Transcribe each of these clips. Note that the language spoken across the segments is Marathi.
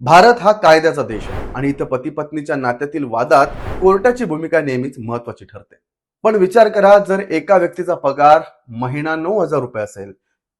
भारत हा कायद्याचा देश आहे आणि इथं पती पत्नीच्या नात्यातील वादात कोर्टाची भूमिका नेहमीच महत्वाची ठरते. पण विचार करा, जर एका व्यक्तीचा पगार महिना 9,000 रुपये असेल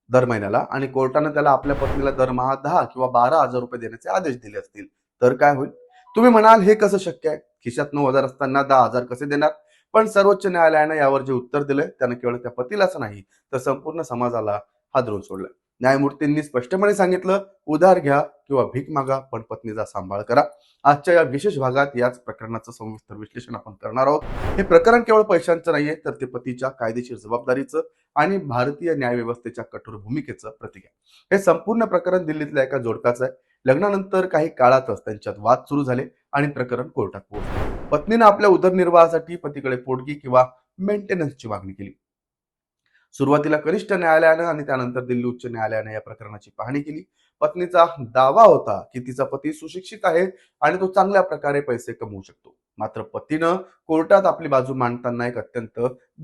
दर महिन्याला आणि कोर्टानं त्याला आपल्या पत्नीला दरमहा 10 किंवा 12 हजार रुपये देण्याचे आदेश दिले असतील, तर काय होईल? तुम्ही म्हणाल, हे कसं शक्य आहे? खिशात 9,000 असताना 10,000 कसे देणार? पण सर्वोच्च न्यायालयानं यावर जे उत्तर दिलंय त्यानं केवळ त्या पतीलाच नाही तर संपूर्ण समाजाला हादरून सोडलं. न्यायमूर्तींनी स्पष्टपणे सांगितलं, उधार घ्या किंवा भीक मागा, पण पत्नीचा सांभाळ करा. आजच्या या विशेष भागात याच प्रकरणाचं सविस्तर विश्लेषण आपण करणार आहोत. हे प्रकरण केवळ पैशांचं नाहीये, तर ते पतीच्या कायदेशीर जबाबदारीचं आणि भारतीय न्यायव्यवस्थेच्या कठोर भूमिकेचं प्रतीक आहे. हे संपूर्ण प्रकरण दिल्लीतल्या एका जोडप्याचं आहे. लग्नानंतर काही काळातच त्यांच्यात वाद सुरू झाले आणि प्रकरण कोर्टात पोहोचले. पत्नीनं आपल्या उदरनिर्वाहासाठी पतीकडे पोटगी किंवा मेंटेनन्सची मागणी केली. सुरुवातीला कनिष्ठ न्यायालयानं आणि त्यानंतर दिल्ली उच्च न्यायालयानं या प्रकरणाची पाहणी केली. पत्नीचा दावा होता की तिचा पती सुशिक्षित आहे आणि तो चांगल्या प्रकारे पैसे कमवू शकतो. मात्र पतीनं कोर्टात आपली बाजू मांडताना एक अत्यंत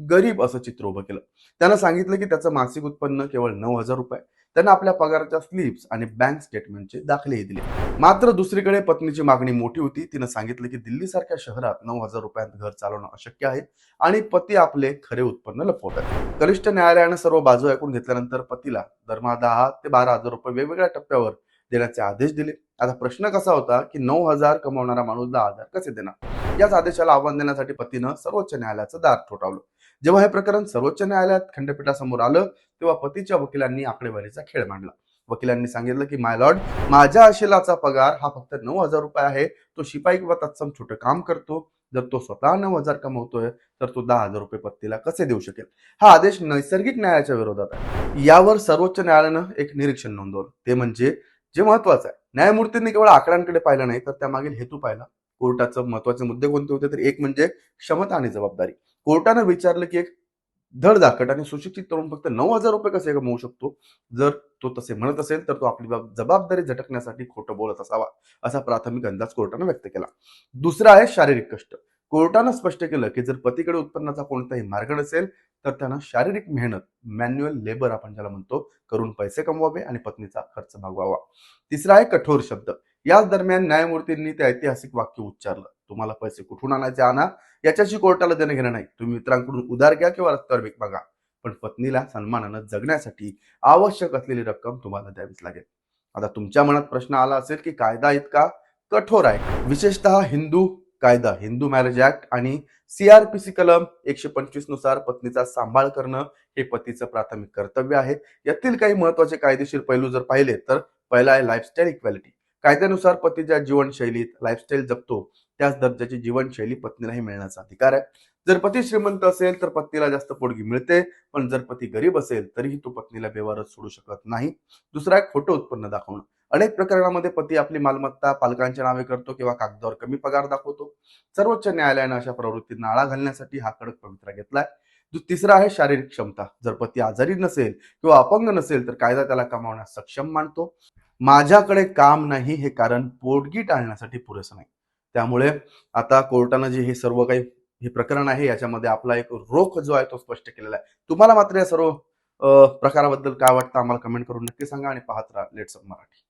गरीब असं चित्र उभं केलं. त्यानं सांगितलं की त्याचं मासिक उत्पन्न केवळ 9,000 रुपये. त्यानं आपल्या पगाराच्या स्लिप्स आणि बँक स्टेटमेंटचे दाखलेही दिले. मात्र दुसरीकडे पत्नीची मागणी मोठी होती. तिनं सांगितलं की दिल्लीसारख्या शहरात 9,000 रुपयांत घर चालवणं अशक्य आहे आणि पती आपले खरे उत्पन्न लपवतात. कनिष्ठ न्यायालयानं सर्व बाजू ऐकून घेतल्यानंतर पतीला दरमहा 10 ते 12 हजार रुपये वेगवेगळ्या टप्प्यावर देण्याचे आदेश दिले. आता प्रश्न कसा होता की 9,000 कमवणारा माणूस 10,000 कसे देणार? याच आदेशाला आव्हान देण्यासाठी पतीनं सर्वोच्च न्यायालयाचं दार ठोठावलं. जेव्हा हे प्रकरण सर्वोच्च न्यायालयात खंडपीठासमोर आलं, तेव्हा पतीच्या वकिलांनी आकडेवारीचा खेळ मांडला. वकिलांनी सांगितलं की माय लॉर्ड, माझ्या आशेलाचा पगार हा फक्त 9,000 रुपये आहे. तो शिपाई किंवा तत्सम छोटं काम करतो. जर तो स्वतः 9,000 कमवतोय तर तो 10,000 रुपये पत्नीला कसे देऊ शकेल? हा आदेश नैसर्गिक न्यायाच्या विरोधात आहे. यावर सर्वोच्च न्यायालयानं एक निरीक्षण नोंदवलं. ते म्हणजे जे महत्वाचं आहे, न्यायमूर्तींनी केवळ आकड्यांकडे पाहिलं नाही, तर त्यामागील हेतू पाहिला. कोर्टाचे महत्वाचे मुद्दे कोणते होते? तर एक म्हणजे क्षमता आणि जबाबदारी. कोर्टानं विचारलं की एक धडधाकट आणि सुशिक्षित तरुण फक्त 9,000 रुपये कसे कमवू शकतो? जर तो तसे म्हणत असेल तर तो आपली जबाबदारी झटकण्यासाठी खोटं बोलत असावा, असा प्राथमिक अंदाज कोर्टानं व्यक्त केला. दुसरा आहे शारीरिक कष्ट. कोर्टानं स्पष्ट केलं की जर पतीकडे उत्पन्नाचा कोणताही मार्ग नसेल तर त्यानं शारीरिक मेहनत, मॅन्युअल लेबर आपण ज्याला म्हणतो, करून पैसे कमवावे आणि पत्नीचा खर्च भागवावा. तिसरा आहे कठोर शब्द. याच दरम्यान न्यायमूर्तींनी ते ऐतिहासिक वाक्य उच्चारलं, तुम्हाला पैसे कुठून आणायचे आणा, याच्याशी कोर्टाला देणं घेणं नाही. तुम्ही मित्रांकडून उधार घ्या किंवा रस्त्यावर भीक मागा, पण पत्नीला सन्मानानं जगण्यासाठी आवश्यक असलेली रक्कम तुम्हाला द्यावीच लागेल. आता तुमच्या मनात प्रश्न आला असेल की कायदा इतका कठोर आहे, विशेषतः हिंदू कायदा, हिंदू मॅरेज ऍक्ट आणि CRPC कलम 125 नुसार पत्नीचा सांभाळ करणं हे पतीचं प्राथमिक कर्तव्य आहे. यातील काही महत्वाचे कायदेशीर पैलू जर पाहिले तर पहिला आहे लाईफस्टाईल इक्वॅलिटी. कायद्यानुसार पती ज्या जीवनशैलीत लाईफस्टाईल जगतो त्याच दर्जाची जीवनशैली पत्नीलाही मिळण्याचा अधिकार आहे. जर पती श्रीमंत असेल तर पत्नीला जास्त पोटगी मिळते, पण जर पती गरीब असेल तरीही तो पत्नीला बेवारस सोडू शकत नाही. दुसरा एक खोटं उत्पन्न दाखवणं. अनेक प्रकरणामध्ये पती आपली मालमत्ता पालकांच्या नावे करतो किंवा कागदावर कमी पगार दाखवतो. सर्वोच्च न्यायालयानं अशा प्रवृत्तींना आळा घालण्यासाठी हा कडक पवित्रा घेतलाय. तिसरा आहे शारीरिक क्षमता. जर पती आजारी नसेल किंवा अपंग नसेल तर कायदा त्याला कमावण्यास सक्षम मानतो. माझ्याकडे काम नाही हे कारण पोटगी टाळण्यासाठी पुरेसं नाही. त्यामुळे आता कोर्टानं जे हे सर्व काही हे प्रकरण आहे याच्यामध्ये आपला एक रोख जो आहे तो स्पष्ट केलेला आहे. तुम्हाला मात्र या सर्व प्रकाराबद्दल काय वाटतं आम्हाला कमेंट करून नक्की सांगा आणि पाहत राहा लेट्स मराठी.